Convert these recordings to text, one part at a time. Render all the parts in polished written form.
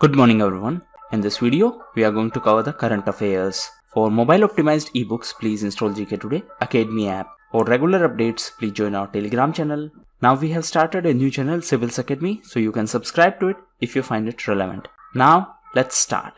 Good morning everyone. In this video, we are going to cover the current affairs. For mobile optimized ebooks, please install GK Today Academy app. For regular updates, please join our Telegram channel. Now we have started a new channel, Civils Academy, so you can subscribe to it if you find it relevant. Now, let's start.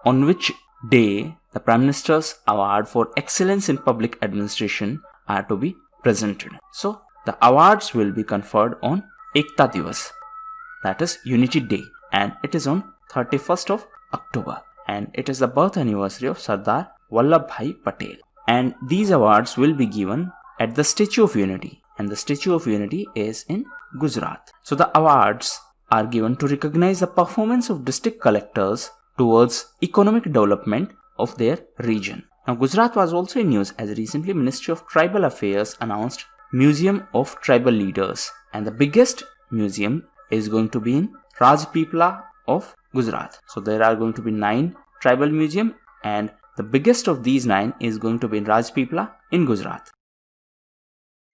On which day the Prime Minister's Award for Excellence in Public Administration are to be presented? So, the awards will be conferred on Ekta Divas, that is Unity Day, and it is on 31st of October, and it is the birth anniversary of Sardar Vallabhbhai Patel. And these awards will be given at the Statue of Unity, and the Statue of Unity is in Gujarat. So the awards are given to recognize the performance of district collectors towards economic development of their region. Now Gujarat was also in news as recently Ministry of Tribal Affairs announced Museum of Tribal Leaders, and the biggest museum is going to be in Rajpipla of Gujarat. So there are going to be 9 tribal museums, and the biggest of these 9 is going to be in Rajpipla in Gujarat.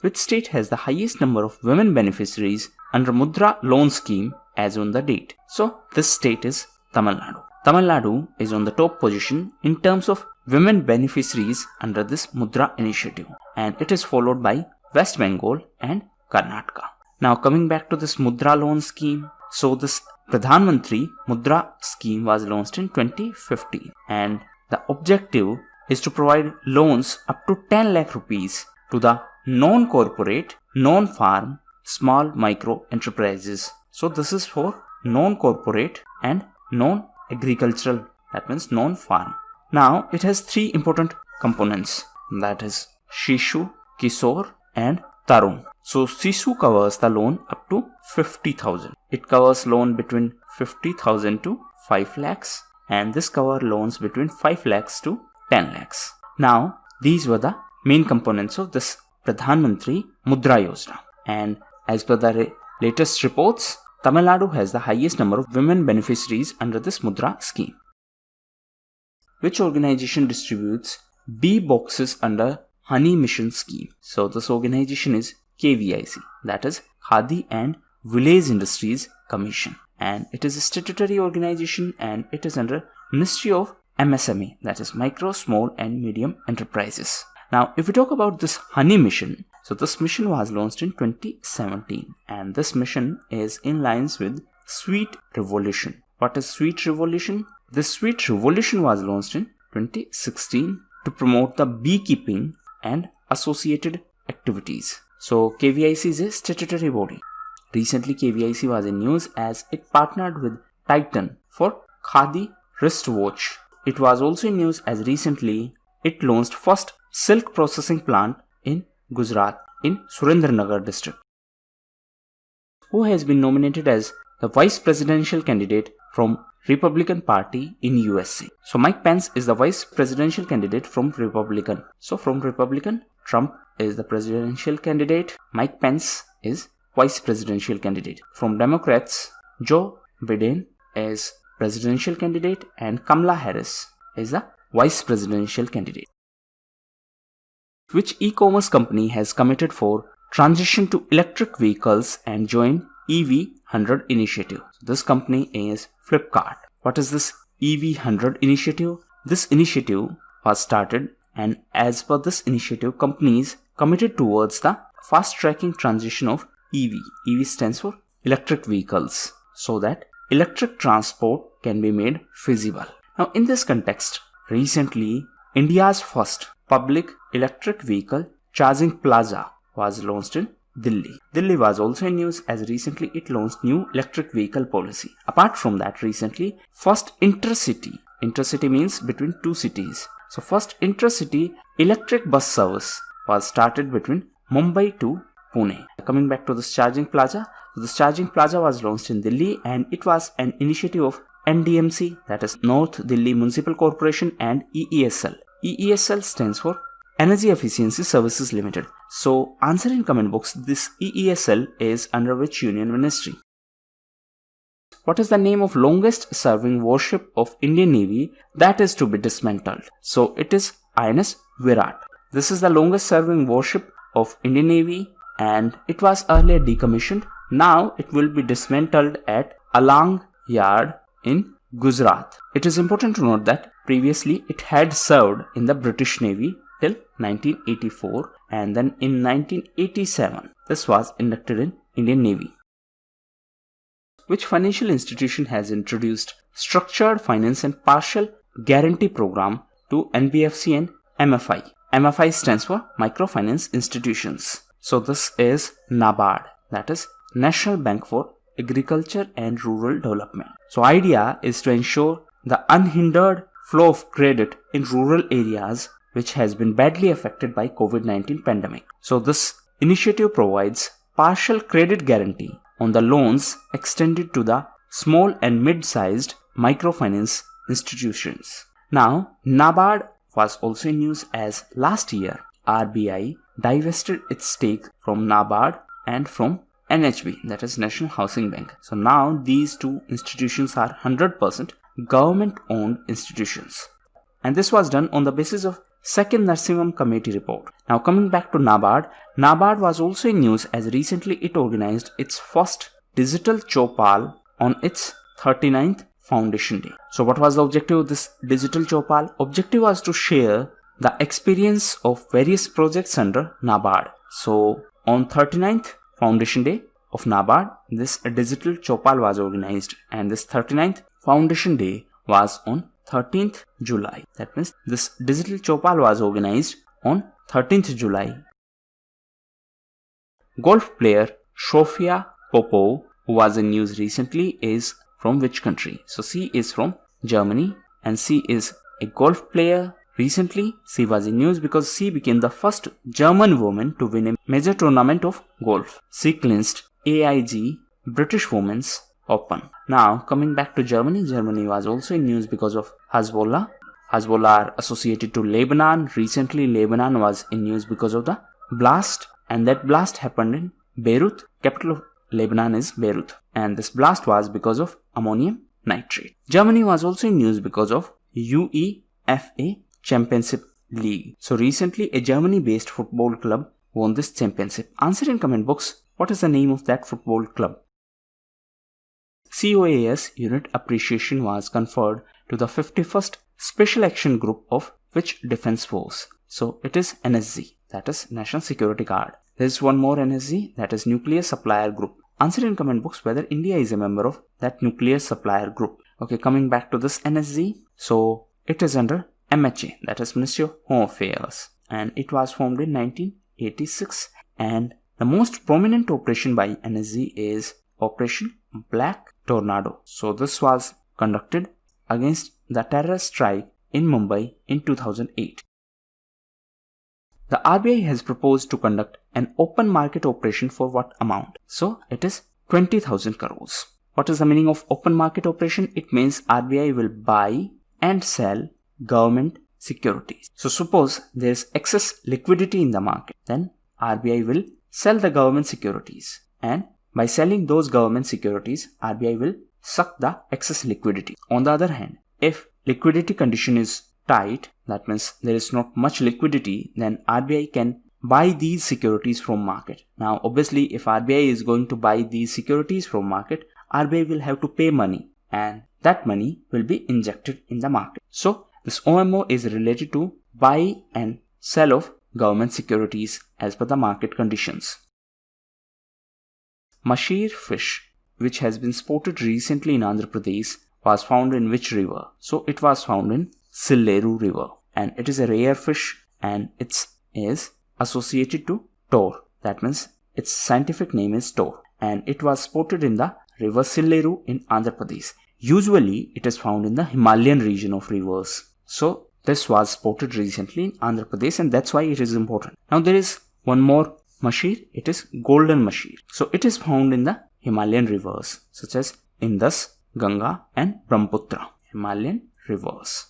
Which state has the highest number of women beneficiaries under Mudra loan scheme as on the date? So this state is Tamil Nadu. Tamil Nadu is on the top position in terms of women beneficiaries under this Mudra initiative, and it is followed by West Bengal and Karnataka. Now coming back to this Mudra loan scheme, so this Pradhan Mantri Mudra scheme was launched in 2015, and the objective is to provide loans up to 10 lakh rupees to the non-corporate, non-farm, small micro enterprises. So this is for non-corporate and non-agricultural, that means non-farm. Now it has 3 important components, that is Shishu, Kishore and Tarun. So Shishu covers the loan up to 50,000. It covers loan between 50,000 to 5 lakhs, and this covers loans between 5 lakhs to 10 lakhs. Now these were the main components of this Pradhan Mantri Mudra Yojana, and as per the latest reports, Tamil Nadu has the highest number of women beneficiaries under this Mudra scheme. Which organization distributes bee boxes under Honey Mission scheme? So this organization is KVIC, that is Khadi and Village Industries Commission, and it is a statutory organization, and it is under Ministry of MSME, that is Micro, Small and Medium Enterprises. Now if we talk about this Honey Mission, so this mission was launched in 2017, and this mission is in lines with Sweet Revolution. What is Sweet Revolution? This Sweet Revolution was launched in 2016 to promote the beekeeping and associated activities. So KVIC is a statutory body. Recently KVIC was in news as it partnered with Titan for Khadi wristwatch. It was also in news as recently it launched first silk processing plant in Gujarat in Surendranagar district. Who has been nominated as the vice presidential candidate from Republican Party in USA? So Mike Pence is the vice presidential candidate from Republican. So from Republican, Trump is the presidential candidate, Mike Pence is vice presidential candidate. From Democrats, Joe Biden is presidential candidate and Kamala Harris is the vice presidential candidate. Which e-commerce company has committed for transition to electric vehicles and joined EV100 initiative? This company is Flipkart. What is this EV100 initiative? This initiative was started, and as per this initiative, companies committed towards the fast-tracking transition of EV. EV stands for electric vehicles, so that electric transport can be made feasible. Now in this context, recently India's first public electric vehicle charging plaza was launched in Delhi. Delhi was also in news as recently it launched new electric vehicle policy. Apart from that, recently first intercity means between 2 cities. So first intercity electric bus service was started between Mumbai to Pune. Coming back to this charging plaza, this charging plaza was launched in Delhi, and it was an initiative of NDMC, that is North Delhi Municipal Corporation, and EESL. EESL stands for Energy Efficiency Services Limited. So answer in comment box, this EESL is under which union ministry? What is the name of longest serving warship of Indian Navy that is to be dismantled? So it is INS Virat. This is the longest serving warship of Indian Navy, and it was earlier decommissioned. Now it will be dismantled at Alang Yard in Gujarat. It is important to note that previously it had served in the British Navy till 1984, and then in 1987 this was inducted in Indian Navy. Which financial institution has introduced structured finance and partial guarantee program to NBFC and MFI? MFI stands for Microfinance Institutions. So this is NABARD, that is National Bank for Agriculture and Rural Development. So idea is to ensure the unhindered flow of credit in rural areas which has been badly affected by COVID-19 pandemic. So this initiative provides partial credit guarantee on the loans extended to the small and mid-sized microfinance institutions. Now, NABARD was also in news as last year RBI divested its stake from NABARD and from NHB, that is National Housing Bank. So now these two institutions are 100% government owned institutions. And this was done on the basis of second Narsimham Committee report. Now coming back to NABARD, NABARD was also in news as recently it organized its first digital Chopal on its 39th Foundation Day. So what was the objective of this digital Chopal? Objective was to share the experience of various projects under NABARD. So on 39th Foundation Day of NABARD, this digital Chopal was organized, and this 39th Foundation Day was on 13th July. That means this digital Chopal was organized on 13th July. Golf player Sofia Popova, who was in news recently, is from which country? So she is from Germany, and she is a golf player. Recently, she was in news because she became the first German woman to win a major tournament of golf. She clinched AIG British Women's Open. Now, coming back to Germany, Germany was also in news because of Hezbollah. Hezbollah are associated to Lebanon. Recently, Lebanon was in news because of the blast, and that blast happened in Beirut. Capital of Lebanon is Beirut, and this blast was because of ammonium nitrate. Germany was also in news because of UEFA Championship League. So recently a Germany-based football club won this championship. Answer in comment box, what is the name of that football club? COAS Unit Appreciation was conferred to the 51st Special Action Group of which Defense Force? So it is NSG, that is National Security Guard. There is one more NSG, that is Nuclear Supplier Group. Answer in comment box whether India is a member of that Nuclear Supplier Group. Okay, coming back to this NSG, so it is under MHA, that is Ministry of Home Affairs, and it was formed in 1986, and the most prominent operation by NSG is Operation Black Tornado. So this was conducted against the terror strike in Mumbai in 2008. The RBI has proposed to conduct an open market operation for what amount? So it is 20,000 crores. What is the meaning of open market operation? It means RBI will buy and sell government securities. So suppose there is excess liquidity in the market, then RBI will sell the government securities, and by selling those government securities, RBI will suck the excess liquidity. On the other hand, if liquidity condition is tight, that means there is not much liquidity, then RBI can buy these securities from market. Now obviously if RBI is going to buy these securities from market, RBI will have to pay money, and that money will be injected in the market. So this OMO is related to buy and sell of government securities as per the market conditions. Mashir fish, which has been spotted recently in Andhra Pradesh, was found in which river? So it was found in Silleru River, and it is a rare fish, and it is associated to tor. That means its scientific name is tor, and it was spotted in the river Silleru in Andhra Pradesh. Usually it is found in the Himalayan region of rivers. So this was spotted recently in Andhra Pradesh, and that's why it is important. Now there is one more mashir, it is golden mashir. So it is found in the Himalayan rivers such as Indus, Ganga and Brahmaputra. Himalayan rivers.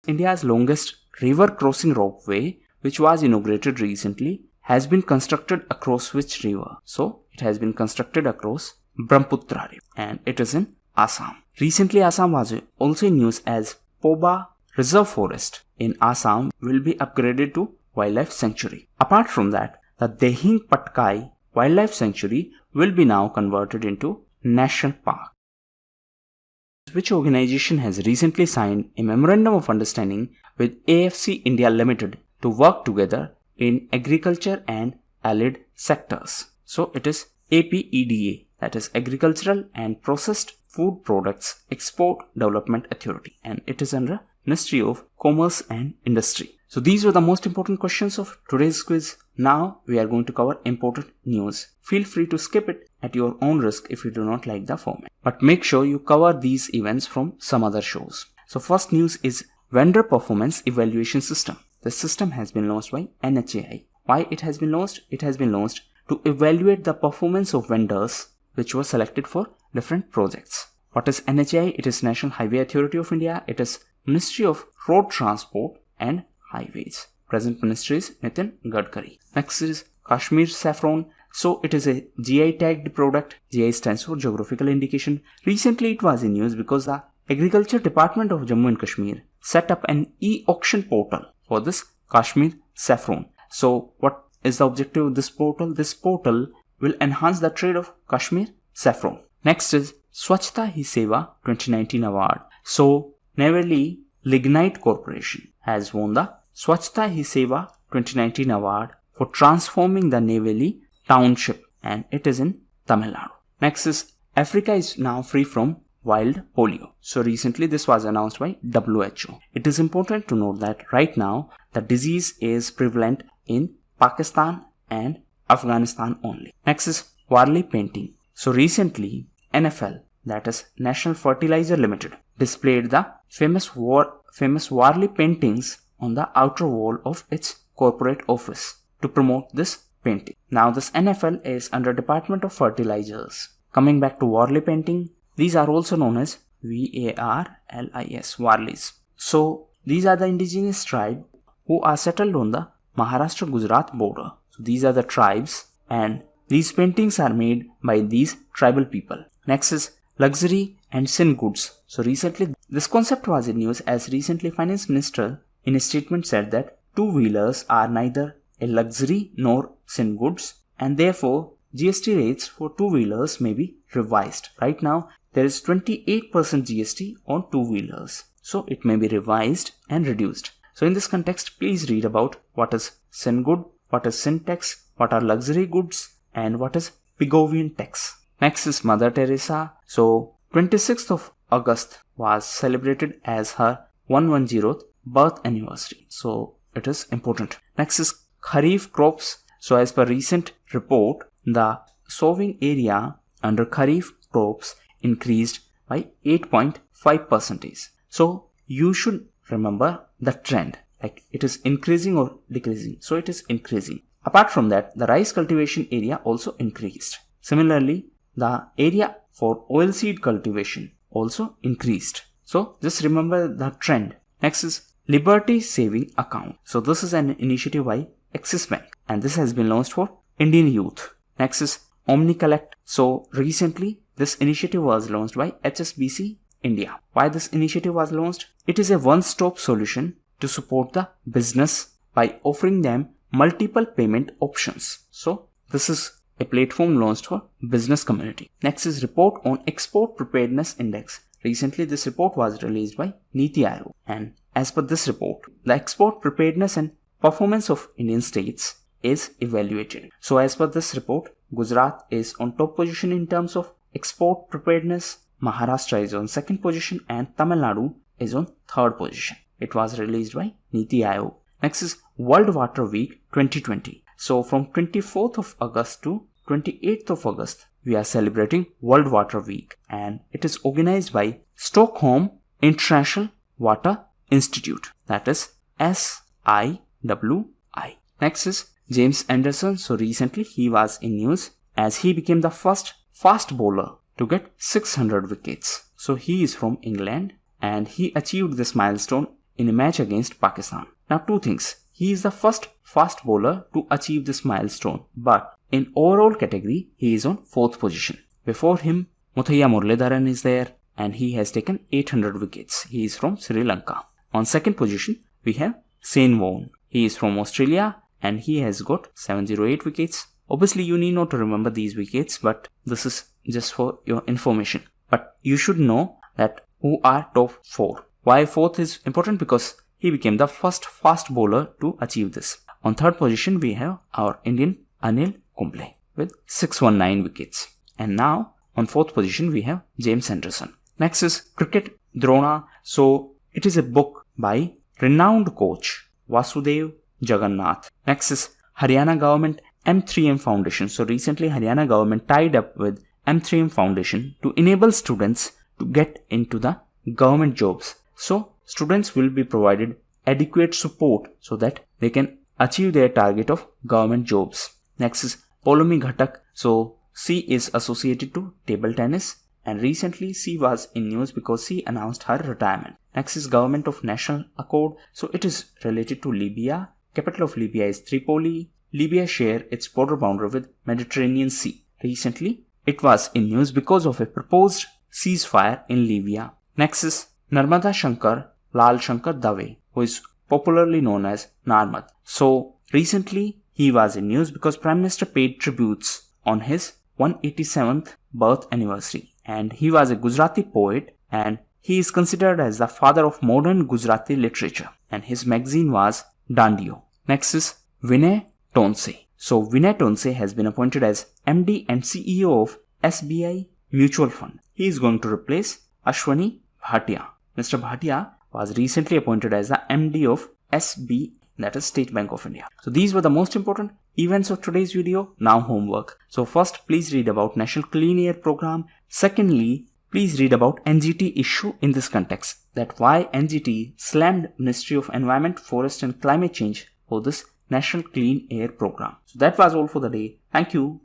India's longest river crossing ropeway, which was inaugurated recently, has been constructed across which river? So it has been constructed across Brahmaputra River, and it is in Assam. Recently Assam was also in news as Poba Reserve Forest in Assam will be upgraded to Wildlife Sanctuary. Apart from that, the Dehing Patkai Wildlife Sanctuary will be now converted into National Park. which organization has recently signed a memorandum of understanding with AFC India Limited to work together in agriculture and allied sectors. So it is APEDA, that is Agricultural and Processed Food Products Export Development Authority, and it is under Ministry of Commerce and Industry. So these were the most important questions of today's quiz. Now we are going to cover important news. Feel free to skip it at your own risk if you do not like the format, but make sure you cover these events from some other shows. So first news is Vendor Performance Evaluation System. The system has been launched by NHAI. Why it has been launched? It has been launched to evaluate the performance of vendors which were selected for different projects. What is NHAI? It is National Highway Authority of India. It is Ministry of Road Transport and Highways. Present ministry is Nitin Gadkari. Next is Kashmir Saffron. So it is a GI tagged product. GI stands for Geographical Indication. Recently it was in news because the Agriculture Department of Jammu and Kashmir set up an e-auction portal for this Kashmir Saffron. So what is the objective of this portal? This portal will enhance the trade of Kashmir Saffron. Next is Swachhta Hi Seva 2019 award. So Neyveli Lignite Corporation has won the Swachhta Hi Seva 2019 award for transforming the Neyveli township, and it is in Tamil Nadu. Next is Africa is now free from wild polio. So recently this was announced by WHO. It is important to note that right now the disease is prevalent in Pakistan and Afghanistan only. Next is Warli painting. So recently NFL, that is National Fertilizer Limited, displayed the famous Warli paintings on the outer wall of its corporate office to promote this painting. Now this NFL is under Department of Fertilizers. Coming back to Warli painting, these are also known as VARLIS, Warlis. So these are the indigenous tribe who are settled on the Maharashtra-Gujarat border. So these are the tribes, and these paintings are made by these tribal people. Next is luxury and sin goods. So recently this concept was in news as recently Finance Minister in a statement said that two-wheelers are neither a luxury nor sin goods, and therefore GST rates for two-wheelers may be revised. Right now there is 28% GST on two-wheelers, so it may be revised and reduced. So in this context, please read about what is sin good, what is sin tax, what are luxury goods, and what is Pigovian tax. Next is Mother Teresa. So 26th of August was celebrated as her 110th birth anniversary. So it is important. Next is Kharif crops. So as per recent report, the sowing area under Kharif crops increased by 8.5%. So you should remember the trend, like it is increasing or decreasing. So it is increasing. Apart from that, the rice cultivation area also increased. Similarly, the area for oilseed cultivation also increased. So just remember the trend. Next is Liberty Saving Account. So this is an initiative by Axis Bank, and this has been launched for Indian youth. Next is OmniCollect. So recently this initiative was launched by HSBC India. Why this initiative was launched? It is a one-stop solution to support the business by offering them multiple payment options. So this is a platform launched for business community. Next is report on Export Preparedness Index. Recently this report was released by Niti Aayog, and as per this report, the export preparedness and performance of Indian states is evaluated. So as per this report, Gujarat is on top position in terms of export preparedness, Maharashtra is on second position, and Tamil Nadu is on third position. It was released by Niti Aayog. Next is World Water Week 2020. So from 24th of August to 28th of August, we are celebrating World Water Week, and it is organized by Stockholm International Water Institute, that is SIWI. Next is James Anderson. So recently he was in news as he became the first fast bowler to get 600 wickets. So he is from England and he achieved this milestone in a match against Pakistan. Now two things. He is the first fast bowler to achieve this milestone, but in overall category he is on 4th position. Before him, Muthaiya Muralidharan is there and he has taken 800 wickets. He is from Sri Lanka. On 2nd position, we have Shane Warne. He is from Australia and he has got 708 wickets. Obviously, you need not to remember these wickets, but this is just for your information. But you should know that who are top 4. Why 4th is important? Because he became the first fast bowler to achieve this. On 3rd position, we have our Indian Anil Kumble with 619 wickets. And now on 4th position, we have James Anderson. Next is Cricket Drona. So it is a book by renowned coach Vasudev Jagannath. Next is Haryana government M3M Foundation. So recently Haryana government tied up with M3M Foundation to enable students to get into the government jobs. So students will be provided adequate support so that they can achieve their target of government jobs. Next is Poulomi Ghatak. So she is associated to table tennis, and recently she was in news because she announced her retirement. Next is Government of National Accord. So it is related to Libya. Capital of Libya is Tripoli. Libya share its border boundary with Mediterranean Sea. Recently it was in news because of a proposed ceasefire in Libya. Next is Narmada Shankar Lal Shankar Dave, who is popularly known as Narmad. So recently he was in news because Prime Minister paid tributes on his 187th birth anniversary, and he was a Gujarati poet and he is considered as the father of modern Gujarati literature, and his magazine was Dandiyo. Next is Vinay Tonse. So Vinay Tonse has been appointed as MD and CEO of SBI Mutual Fund. He is going to replace Ashwani Bhatia. Mr. Bhatia was recently appointed as the MD of SB, that is State Bank of India. So these were the most important events of today's video. Now homework. So first, please read about National Clean Air Program. Secondly, please read about NGT issue in this context, that why NGT slammed Ministry of Environment, Forest and Climate Change for this National Clean Air Program. So that was all for the day. Thank you.